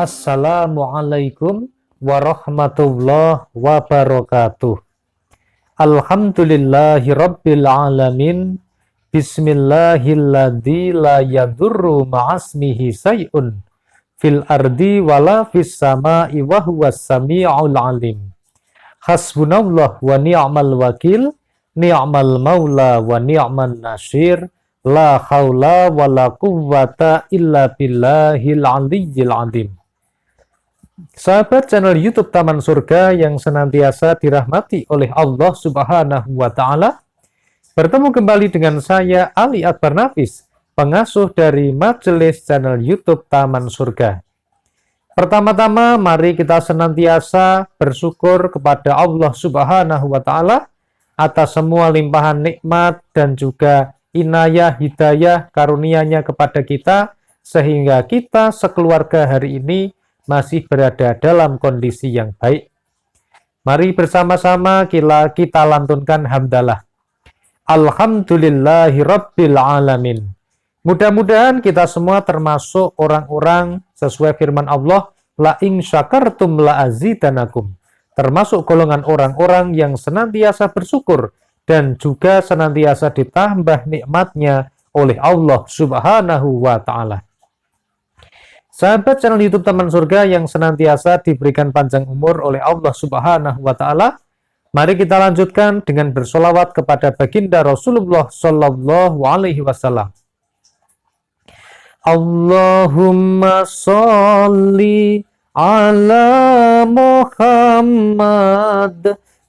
Assalamualaikum warahmatullahi wabarakatuh. Alhamdulillahi rabbil alamin. Bismillahilladzi la yadurru ma'asmihi say'un fil ardi wala fis sama'i wa huwas sami'ul alim. Hasbunallah wa ni'mal wakil, ni'mal maula wa ni'man nasir. La haula wa la quwwata illa billahil aliyyil azim. Sahabat channel YouTube Taman Surga yang senantiasa dirahmati oleh Allah Subhanahu wa taala, bertemu kembali dengan saya Ali Akbar Nafis, pengasuh dari majelis channel YouTube Taman Surga. Pertama-tama mari kita senantiasa bersyukur kepada Allah Subhanahu wa taala atas semua limpahan nikmat dan juga inayah, hidayah, karunia-Nya kepada kita, sehingga kita sekeluarga hari ini masih berada dalam kondisi yang baik. Mari bersama-sama kita lantunkan hamdalah. Alhamdulillahi rabbil alamin. Mudah-mudahan kita semua termasuk orang-orang sesuai firman Allah, la in syakartum la azidanakum. Termasuk golongan orang-orang yang senantiasa bersyukur dan juga senantiasa ditambah nikmatnya oleh Allah Subhanahu wa ta'ala. Sahabat channel YouTube Taman Surga yang senantiasa diberikan panjang umur oleh Allah Subhanahu wa ta'ala, mari kita lanjutkan dengan bersolawat kepada baginda Rasulullah Sallallahu Alaihi Wasallam. Allahumma sholli ala Muhammad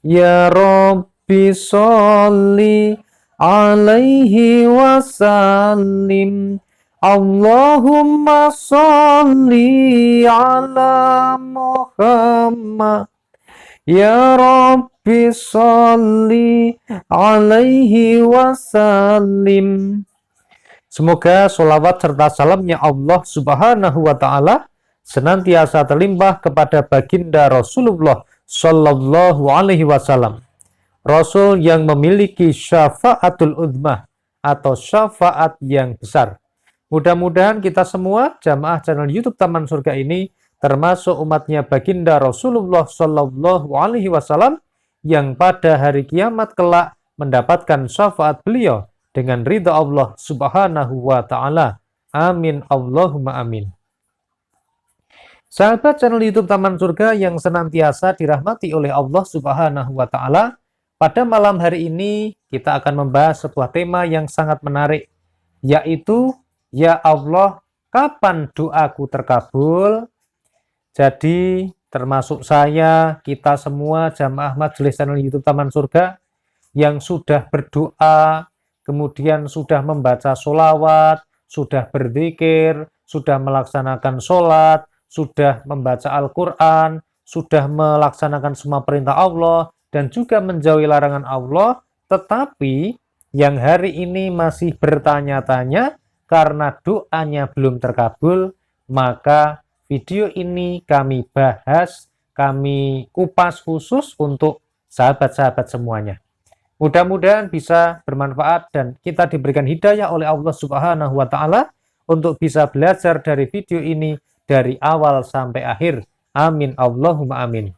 ya Rabb Sholli alaihi wasallim. Allahumma sholli ala Muhammad ya Rabbi sholli alaihi wasallim. Semoga sholawat serta salamnya Allah Subhanahu wa ta'ala senantiasa terlimpah kepada baginda Rasulullah Sallallahu Alaihi Wasallam, Rasul yang memiliki syafaatul udmah atau syafaat yang besar. Mudah-mudahan kita semua jamaah channel YouTube Taman Surga ini termasuk umatnya baginda Rasulullah Sallallahu Alaihi Wasallam yang pada hari kiamat kelak mendapatkan syafaat beliau dengan ridha Allah Subhanahu wa ta'ala. Amin Allahumma amin. Sahabat channel YouTube Taman Surga yang senantiasa dirahmati oleh Allah Subhanahu wa ta'ala, pada malam hari ini kita akan membahas sebuah tema yang sangat menarik, yaitu ya Allah, kapan doaku terkabul? Jadi termasuk saya, kita semua jamaah majelis channel YouTube Taman Surga yang sudah berdoa, kemudian sudah membaca sholawat, sudah berzikir, sudah melaksanakan sholat, sudah membaca Al-Quran, sudah melaksanakan semua perintah Allah, dan juga menjauhi larangan Allah, tetapi yang hari ini masih bertanya-tanya karena doanya belum terkabul, maka video ini kami bahas, kami kupas khusus untuk sahabat-sahabat semuanya. Mudah-mudahan bisa bermanfaat dan kita diberikan hidayah oleh Allah Subhanahu wa ta'ala untuk bisa belajar dari video ini dari awal sampai akhir. Amin Allahumma amin.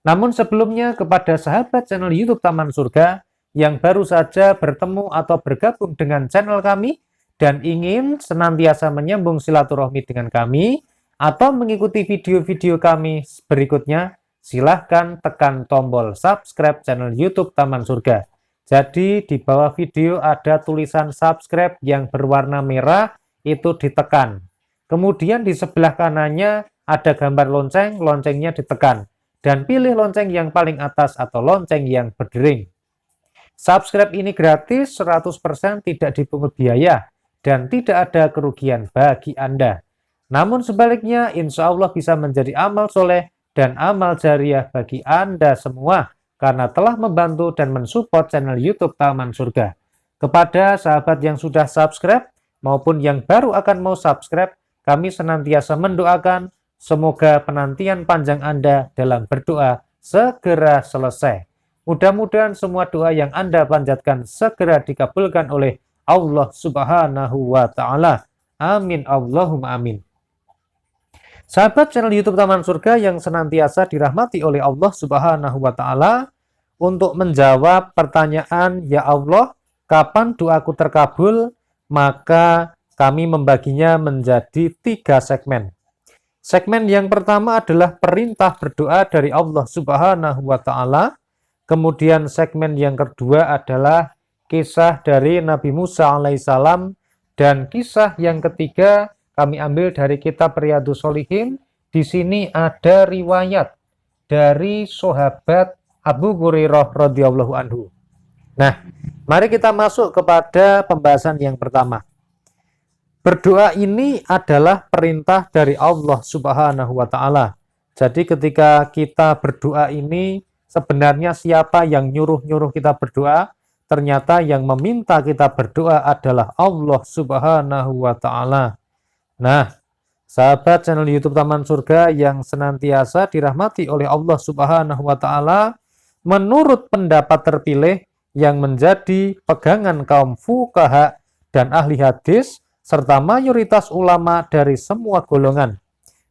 Namun sebelumnya kepada sahabat channel YouTube Taman Surga yang baru saja bertemu atau bergabung dengan channel kami dan ingin senantiasa menyambung silaturahmi dengan kami atau mengikuti video-video kami berikutnya, silahkan tekan tombol subscribe channel YouTube Taman Surga. Jadi di bawah video ada tulisan subscribe yang berwarna merah, itu ditekan. Kemudian di sebelah kanannya ada gambar lonceng, loncengnya ditekan. Dan pilih lonceng yang paling atas atau lonceng yang berdering. Subscribe ini gratis, 100% tidak dipungut biaya, dan tidak ada kerugian bagi Anda. Namun sebaliknya, insya Allah bisa menjadi amal soleh dan amal jariah bagi Anda semua, karena telah membantu dan mensupport channel YouTube Taman Surga. Kepada sahabat yang sudah subscribe, maupun yang baru akan mau subscribe, kami senantiasa mendoakan semoga penantian panjang Anda dalam berdoa segera selesai. Mudah-mudahan semua doa yang Anda panjatkan segera dikabulkan oleh Allah Subhanahu wa ta'ala. Amin Allahumma amin. Sahabat channel YouTube Taman Surga yang senantiasa dirahmati oleh Allah Subhanahu wa Ta'ala, untuk menjawab pertanyaan, "Ya Allah, kapan doaku terkabul?" maka kami membaginya menjadi 3 segmen. Segmen yang pertama adalah perintah berdoa dari Allah Subhanahu wa Ta'ala. Kemudian segmen yang kedua adalah kisah dari Nabi Musa alaihissalam, dan kisah yang ketiga kami ambil dari kitab Riyadhus Shalihin. Di sini ada riwayat dari sahabat Abu Hurairah radhiyallahu anhu. Nah, mari kita masuk kepada pembahasan yang pertama. Berdoa ini adalah perintah dari Allah Subhanahu wa Ta'ala. Jadi ketika kita berdoa ini, sebenarnya siapa yang nyuruh-nyuruh kita berdoa? Ternyata yang meminta kita berdoa adalah Allah Subhanahu wa Ta'ala. Nah, sahabat channel YouTube Taman Surga yang senantiasa dirahmati oleh Allah Subhanahu wa Ta'ala, menurut pendapat terpilih yang menjadi pegangan kaum fuqaha dan ahli hadis serta mayoritas ulama dari semua golongan,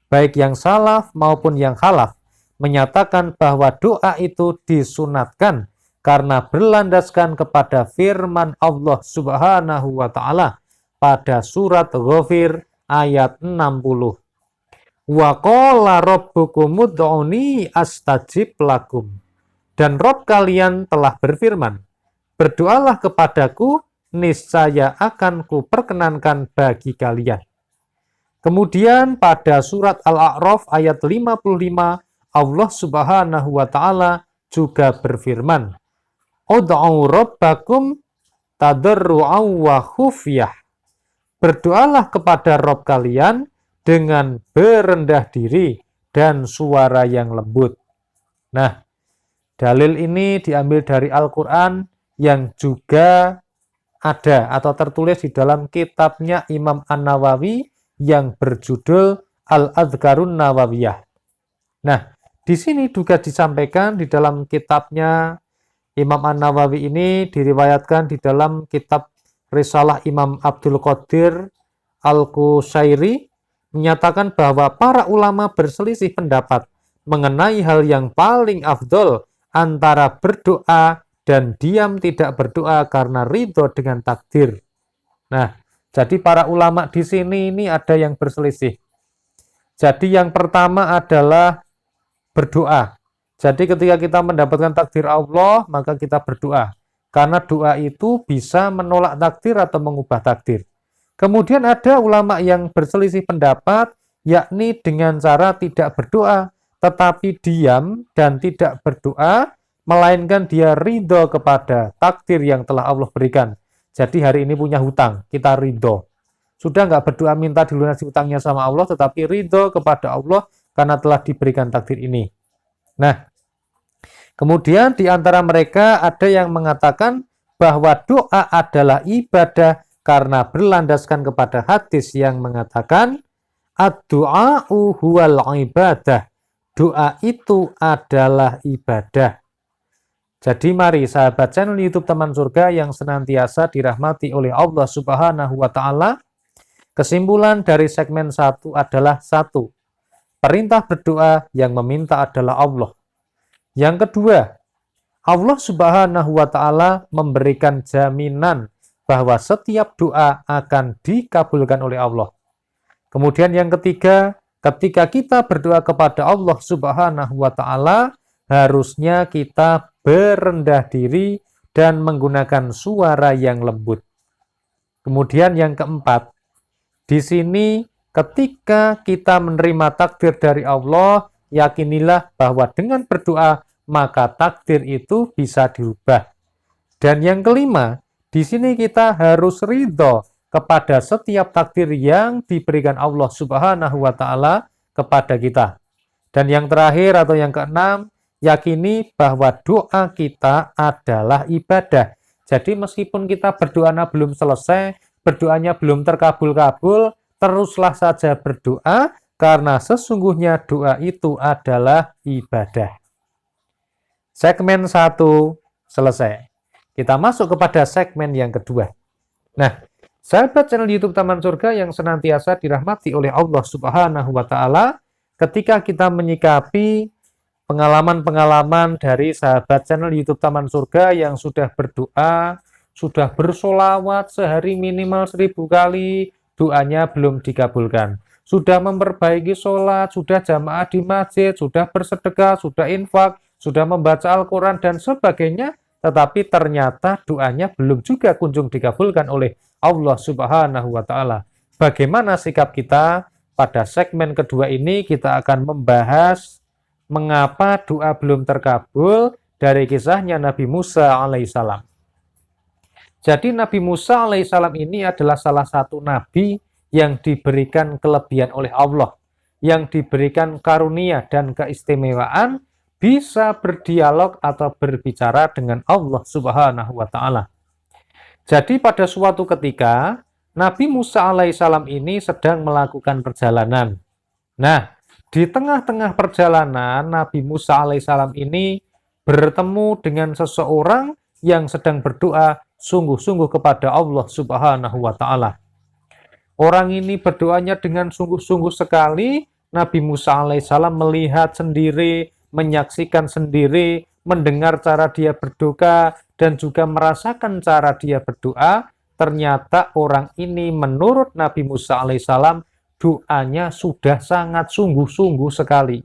baik yang salaf maupun yang khalaf, menyatakan bahwa doa itu disunatkan karena berlandaskan kepada firman Allah Subhanahu wa Ta'ala pada surat Ghafir ayat 60. Wa qala rabbukum ud'uni astajib lakum. Dan Rob kalian telah berfirman, berdoalah kepadaku, niscaya akan kuperkenankan bagi kalian. Kemudian pada surat Al-A'raf ayat 55, Allah Subhanahu wa Ta'ala juga berfirman, ud'u rabbakum tadarru'an wa khufyah. Berdoalah kepada Rob kalian dengan berendah diri dan suara yang lembut. Nah, dalil ini diambil dari Al-Quran yang juga ada atau tertulis di dalam kitabnya Imam An-Nawawi yang berjudul Al-Adhkarun Nawawiyah. Nah, di sini juga disampaikan di dalam kitabnya Imam An-Nawawi ini, diriwayatkan di dalam kitab Risalah Imam Abdul Qadir Al-Qushairi, menyatakan bahwa para ulama berselisih pendapat mengenai hal yang paling afdol antara berdoa dan diam tidak berdoa karena ridho dengan takdir. Nah, jadi para ulama di sini ini ada yang berselisih. Jadi yang pertama adalah berdoa. Jadi ketika kita mendapatkan takdir Allah, maka kita berdoa. Karena doa itu bisa menolak takdir atau mengubah takdir. Kemudian ada ulama yang berselisih pendapat, yakni dengan cara tidak berdoa, tetapi diam dan tidak berdoa, melainkan dia ridho kepada takdir yang telah Allah berikan. Jadi hari ini punya hutang, kita ridho. Sudah nggak berdoa minta dilunasi hutangnya sama Allah, tetapi ridho kepada Allah karena telah diberikan takdir ini. Nah, kemudian di antara mereka ada yang mengatakan bahwa doa adalah ibadah karena berlandaskan kepada hadis yang mengatakan ad-du'a'u huwal ibadah. Doa itu adalah ibadah. Jadi mari sahabat channel YouTube Taman Surga yang senantiasa dirahmati oleh Allah Subhanahu wa Ta'ala, kesimpulan dari segmen 1 adalah 1. Perintah berdoa yang meminta adalah Allah. Yang kedua, Allah Subhanahu wa Ta'ala memberikan jaminan bahwa setiap doa akan dikabulkan oleh Allah. Kemudian yang ketiga, ketika kita berdoa kepada Allah Subhanahu wa Ta'ala, harusnya kita berendah diri dan menggunakan suara yang lembut. Kemudian yang keempat, di sini ketika kita menerima takdir dari Allah, yakinilah bahwa dengan berdoa maka takdir itu bisa dirubah. Dan yang kelima, di sini kita harus ridho kepada setiap takdir yang diberikan Allah Subhanahu wa Ta'ala kepada kita. Dan yang terakhir atau yang keenam, yakini bahwa doa kita adalah ibadah. Jadi meskipun kita berdoanya belum selesai, berdoanya belum terkabul-kabul, teruslah saja berdoa karena sesungguhnya doa itu adalah ibadah. Segmen 1 selesai. Kita masuk kepada segmen yang kedua. Nah, sahabat channel YouTube Taman Surga yang senantiasa dirahmati oleh Allah Subhanahu wa Ta'ala, ketika kita menyikapi pengalaman-pengalaman dari sahabat channel YouTube Taman Surga yang sudah berdoa, sudah bersolawat sehari minimal 1000 kali, doanya belum dikabulkan. Sudah memperbaiki sholat, sudah jamaah di masjid, sudah bersedekah, sudah infak, sudah membaca Al-Quran dan sebagainya, tetapi ternyata doanya belum juga kunjung dikabulkan oleh Allah Subhanahu wa Ta'ala. Bagaimana sikap kita? Pada segmen kedua ini kita akan membahas mengapa doa belum terkabul dari kisahnya Nabi Musa alaihissalam. Jadi Nabi Musa alaihissalam ini adalah salah satu nabi yang diberikan kelebihan oleh Allah, yang diberikan karunia dan keistimewaan bisa berdialog atau berbicara dengan Allah Subhanahu wa Ta'ala. Jadi pada suatu ketika Nabi Musa alaihissalam ini sedang melakukan perjalanan. Nah, di tengah-tengah perjalanan Nabi Musa alaihissalam ini bertemu dengan seseorang yang sedang berdoa sungguh-sungguh kepada Allah Subhanahu wa Ta'ala. Orang ini berdoanya dengan sungguh-sungguh sekali. Nabi Musa alaihissalam melihat sendiri, menyaksikan sendiri, mendengar cara dia berdoa, dan juga merasakan cara dia berdoa. Ternyata orang ini menurut Nabi Musa alaihissalam doanya sudah sangat sungguh-sungguh sekali.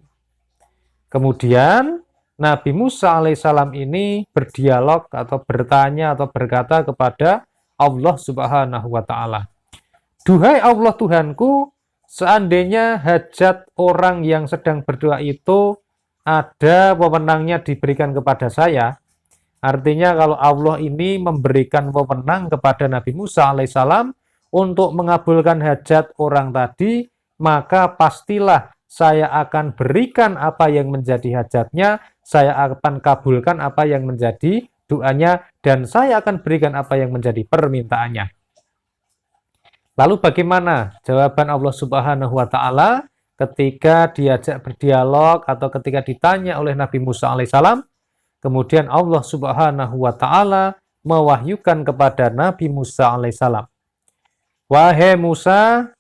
Kemudian Nabi Musa alaihissalam ini berdialog atau bertanya atau berkata kepada Allah Subhanahu wa Ta'ala, "Duhai Allah Tuhanku, seandainya hajat orang yang sedang berdoa itu ada wewenangnya diberikan kepada saya," artinya kalau Allah ini memberikan wewenang kepada Nabi Musa alaihissalam untuk mengabulkan hajat orang tadi, maka pastilah saya akan berikan apa yang menjadi hajatnya, saya akan kabulkan apa yang menjadi doanya, dan saya akan berikan apa yang menjadi permintaannya. Lalu bagaimana jawaban Allah Subhanahu wa Ta'ala ketika diajak berdialog atau ketika ditanya oleh Nabi Musa alaihissalam? Kemudian Allah Subhanahu wa Ta'ala mewahyukan kepada Nabi Musa alaihissalam, "Wahai Musa,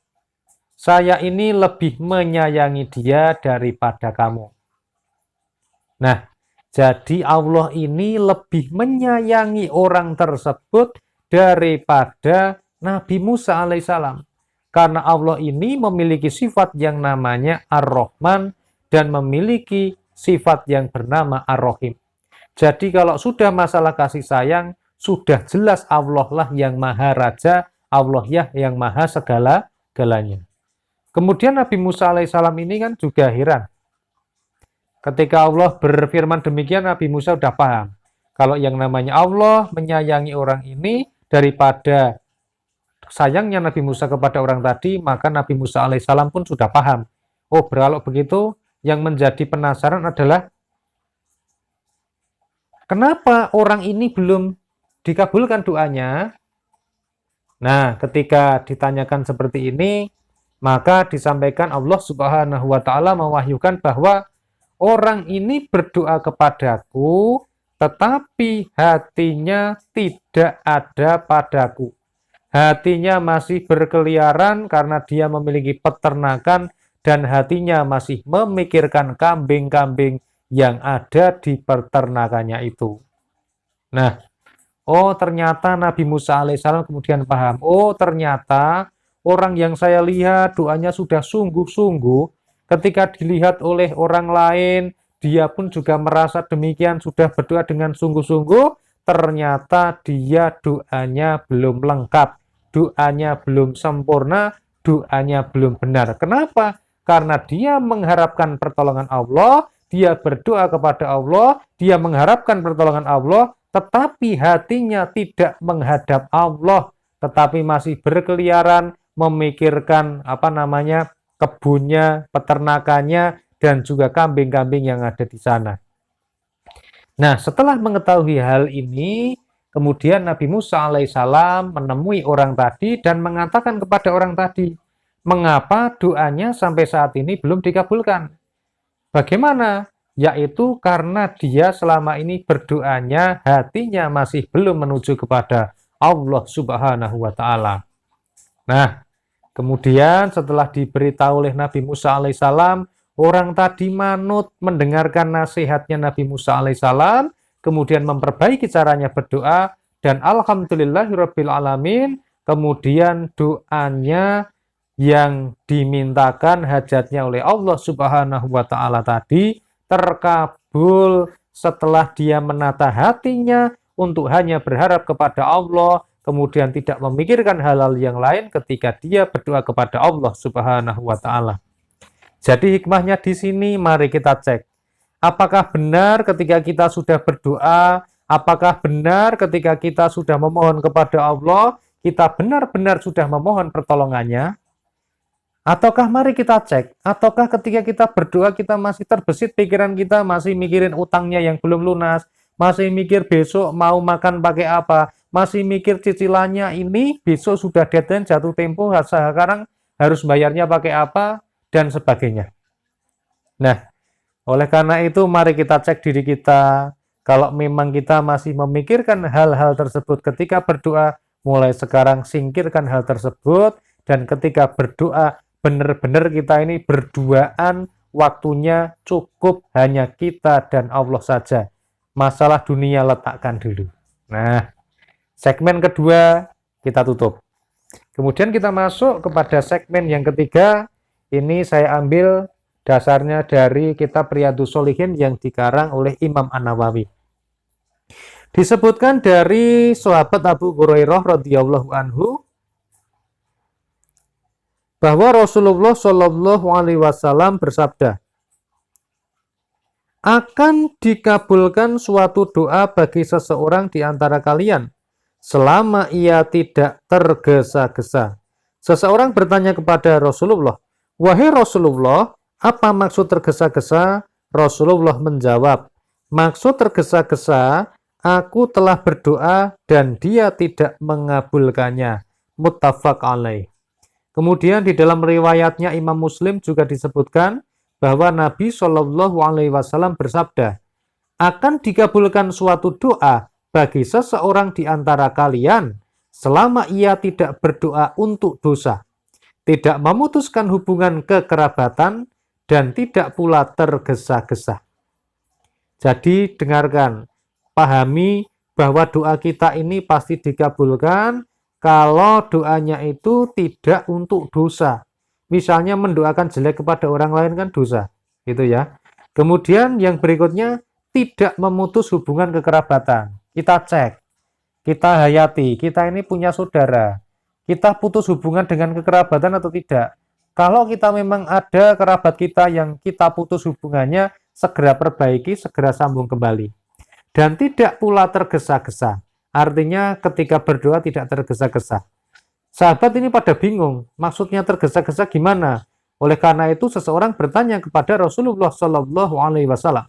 saya ini lebih menyayangi dia daripada kamu." Nah, jadi Allah ini lebih menyayangi orang tersebut daripada Nabi Musa alaihissalam. Karena Allah ini memiliki sifat yang namanya Ar-Rahman dan memiliki sifat yang bernama Ar-Rahim. Jadi kalau sudah masalah kasih sayang, sudah jelas Allah lah yang maha raja, Allah ya yang maha segala-galanya. Kemudian Nabi Musa alaihissalam ini kan juga heran. Ketika Allah berfirman demikian, Nabi Musa sudah paham. Kalau yang namanya Allah menyayangi orang ini daripada sayangnya Nabi Musa kepada orang tadi, maka Nabi Musa alaihissalam pun sudah paham. Oh, kalau begitu yang menjadi penasaran adalah kenapa orang ini belum dikabulkan doanya? Nah, ketika ditanyakan seperti ini, maka disampaikan Allah Subhanahu wa Ta'ala mewahyukan bahwa orang ini berdoa kepadaku, tetapi hatinya tidak ada padaku. Hatinya masih berkeliaran karena dia memiliki peternakan dan hatinya masih memikirkan kambing-kambing yang ada di peternakannya itu. Nah, oh ternyata Nabi Musa alaihissalam kemudian paham. Oh ternyata orang yang saya lihat doanya sudah sungguh-sungguh, ketika dilihat oleh orang lain, dia pun juga merasa demikian, sudah berdoa dengan sungguh-sungguh, ternyata dia doanya belum lengkap. Doanya belum sempurna, doanya belum benar. Kenapa? Karena dia mengharapkan pertolongan Allah, dia berdoa kepada Allah, dia mengharapkan pertolongan Allah, tetapi hatinya tidak menghadap Allah, tetapi masih berkeliaran, memikirkan kebunnya, peternakannya, dan juga kambing-kambing yang ada di sana. Nah, setelah mengetahui hal ini, kemudian Nabi Musa alaihissalam menemui orang tadi dan mengatakan kepada orang tadi, mengapa doanya sampai saat ini belum dikabulkan? Bagaimana? Yaitu karena dia selama ini berdoanya, hatinya masih belum menuju kepada Allah Subhanahu wa Ta'ala. Nah, kemudian setelah diberitahu oleh Nabi Musa alaihissalam, orang tadi manut mendengarkan nasihatnya Nabi Musa alaihissalam, kemudian memperbaiki caranya berdoa, dan alhamdulillahirabbil alamin, kemudian doanya yang dimintakan hajatnya oleh Allah Subhanahu wa taala tadi terkabul setelah dia menata hatinya untuk hanya berharap kepada Allah, kemudian tidak memikirkan hal-hal yang lain ketika dia berdoa kepada Allah Subhanahu wa taala. Jadi hikmahnya di sini mari kita cek. Apakah benar ketika kita sudah berdoa, apakah benar ketika kita sudah memohon kepada Allah, kita benar-benar sudah memohon pertolongannya? Ataukah mari kita cek, ataukah ketika kita berdoa kita masih terbesit pikiran kita, masih mikirin utangnya yang belum lunas, masih mikir besok mau makan pakai apa, masih mikir cicilannya ini besok sudah deadline jatuh tempo, sekarang harus bayarnya pakai apa, dan sebagainya. Nah, oleh karena itu mari kita cek diri kita. Kalau memang kita masih memikirkan hal-hal tersebut ketika berdoa, mulai sekarang singkirkan hal tersebut, dan ketika berdoa benar-benar kita ini berduaan, waktunya cukup hanya kita dan Allah saja. Masalah dunia letakkan dulu. Nah, segmen kedua kita tutup. Kemudian kita masuk kepada segmen yang ketiga. Ini saya ambil dasarnya dari kitab Riyadhus Shalihin yang dikarang oleh Imam An-Nawawi. Disebutkan dari sahabat Abu Hurairah radhiyallahu anhu bahwa Rasulullah Shallallahu alaihi wasallam bersabda, akan dikabulkan suatu doa bagi seseorang di antara kalian selama ia tidak tergesa-gesa. Seseorang bertanya kepada Rasulullah, wahai Rasulullah, apa maksud tergesa-gesa? Rasulullah menjawab, maksud tergesa-gesa, aku telah berdoa dan dia tidak mengabulkannya. Muttafaq alaih. Kemudian di dalam riwayatnya Imam Muslim juga disebutkan bahwa Nabi Shallallahu alaihi wasallam bersabda, akan dikabulkan suatu doa bagi seseorang di antara kalian selama ia tidak berdoa untuk dosa, tidak memutuskan hubungan kekerabatan, dan tidak pula tergesa-gesa. Jadi dengarkan, pahami bahwa doa kita ini pasti dikabulkan kalau doanya itu tidak untuk dosa. Misalnya mendoakan jelek kepada orang lain kan dosa, gitu ya. Kemudian yang berikutnya, tidak memutus hubungan kekerabatan. Kita cek, kita hayati, kita ini punya saudara, kita putus hubungan dengan kekerabatan atau tidak. Kalau kita memang ada kerabat kita yang kita putus hubungannya, segera perbaiki, segera sambung kembali. Dan tidak pula tergesa-gesa. Artinya ketika berdoa tidak tergesa-gesa. Sahabat ini pada bingung, maksudnya tergesa-gesa gimana? Oleh karena itu seseorang bertanya kepada Rasulullah Shallallahu alaihi wasallam,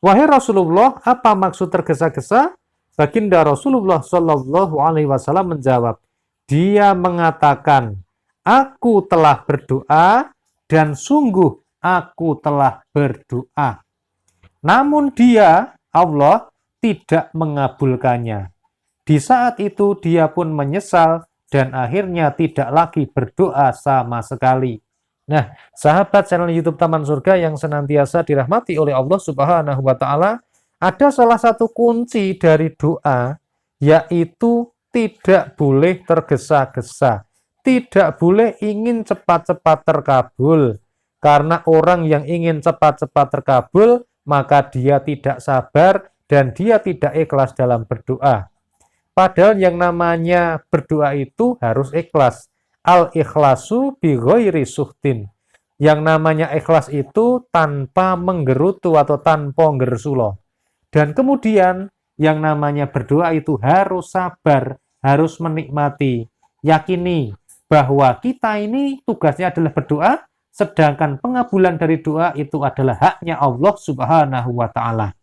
wahai Rasulullah, apa maksud tergesa-gesa? Baginda Rasulullah Shallallahu alaihi wasallam menjawab, dia mengatakan, aku telah berdoa dan sungguh aku telah berdoa. Namun dia, Allah, tidak mengabulkannya. Di saat itu dia pun menyesal dan akhirnya tidak lagi berdoa sama sekali. Nah, sahabat channel YouTube Taman Surga yang senantiasa dirahmati oleh Allah Subhanahu wa taala, ada salah satu kunci dari doa, yaitu tidak boleh tergesa-gesa. Tidak boleh ingin cepat-cepat terkabul. Karena orang yang ingin cepat-cepat terkabul, maka dia tidak sabar dan dia tidak ikhlas dalam berdoa. Padahal yang namanya berdoa itu harus ikhlas. Al-ikhlasu bi ghairi suhtin. Yang namanya ikhlas itu tanpa menggerutu atau tanpa nggersulo. Dan kemudian yang namanya berdoa itu harus sabar, harus menikmati. Yakini bahwa kita ini tugasnya adalah berdoa, sedangkan pengabulan dari doa itu adalah haknya Allah Subhanahu wa taala.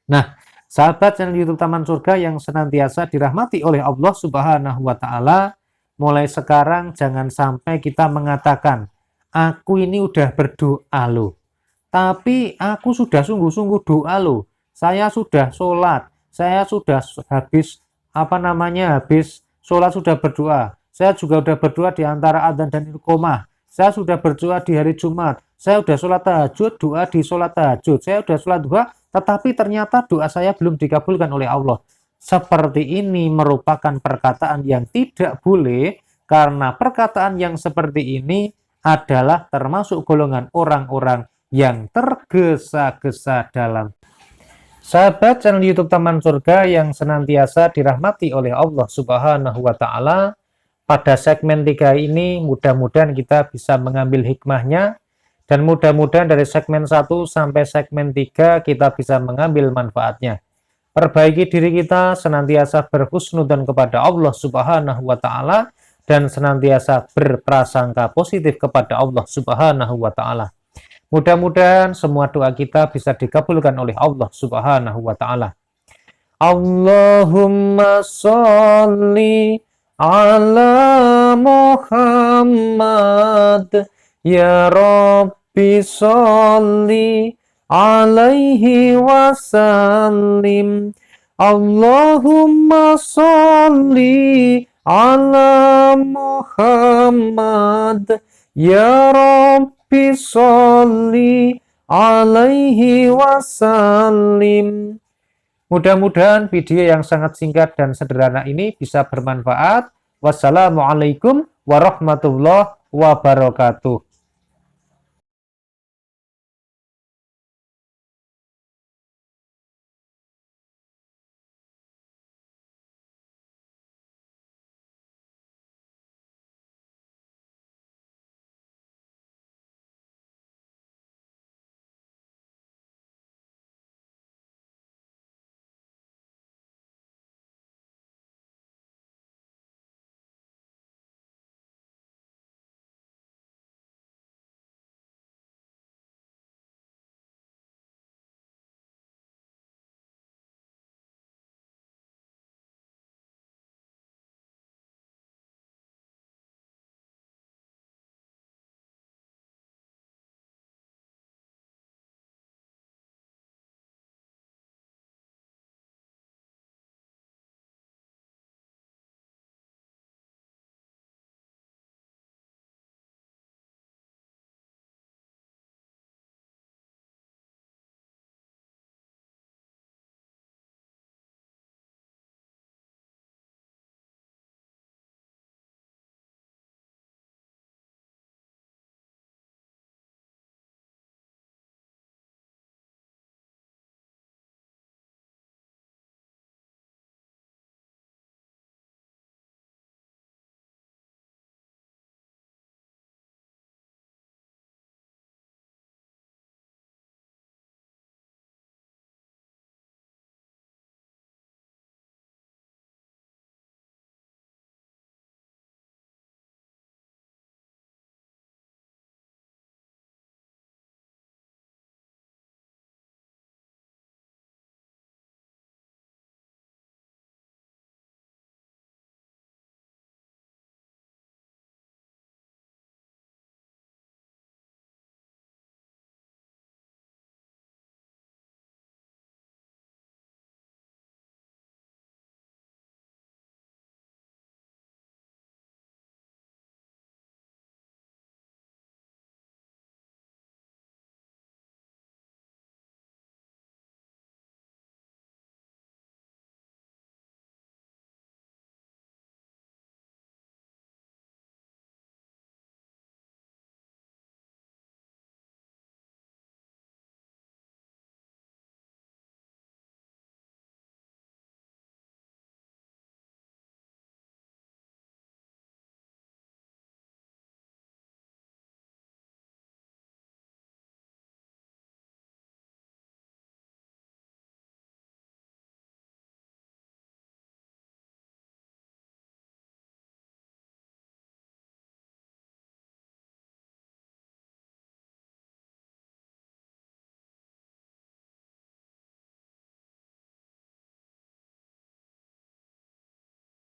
Nah, sahabat channel YouTube Taman Surga yang senantiasa dirahmati oleh Allah Subhanahu wa taala, mulai sekarang jangan sampai kita mengatakan, aku ini udah berdoa loh, tapi aku sudah sungguh-sungguh doa loh. Saya sudah sholat, saya sudah habis habis sholat sudah berdoa. Saya juga sudah berdoa di antara adzan dan iqomah. Saya sudah berdoa di hari Jumat. saya udah sholat tahajud, doa di sholat tahajud, saya udah sholat duha, tetapi ternyata doa saya belum dikabulkan oleh Allah. Seperti ini merupakan perkataan yang tidak boleh, karena perkataan yang seperti ini adalah termasuk golongan orang-orang yang tergesa-gesa dalam. Sahabat channel YouTube Taman Surga yang senantiasa dirahmati oleh Allah Subhanahu wa Ta'ala, pada segmen 3 ini mudah-mudahan kita bisa mengambil hikmahnya, dan mudah-mudahan dari segmen 1 sampai segmen 3 kita bisa mengambil manfaatnya. Perbaiki diri kita, senantiasa berhusnudzon kepada Allah Subhanahu wa Ta'ala, dan senantiasa berprasangka positif kepada Allah Subhanahu wa Ta'ala. Mudah-mudahan semua doa kita bisa dikabulkan oleh Allah Subhanahu wa Ta'ala. Allahumma sholli ala Muhammad, ya Rabbi sholli alaihi wasallim. Allahumma sholli ala Muhammad, ya Rabbi sholli alaihi wasallim. Mudah-mudahan video yang sangat singkat dan sederhana ini bisa bermanfaat. Wassalamualaikum warahmatullahi wabarakatuh.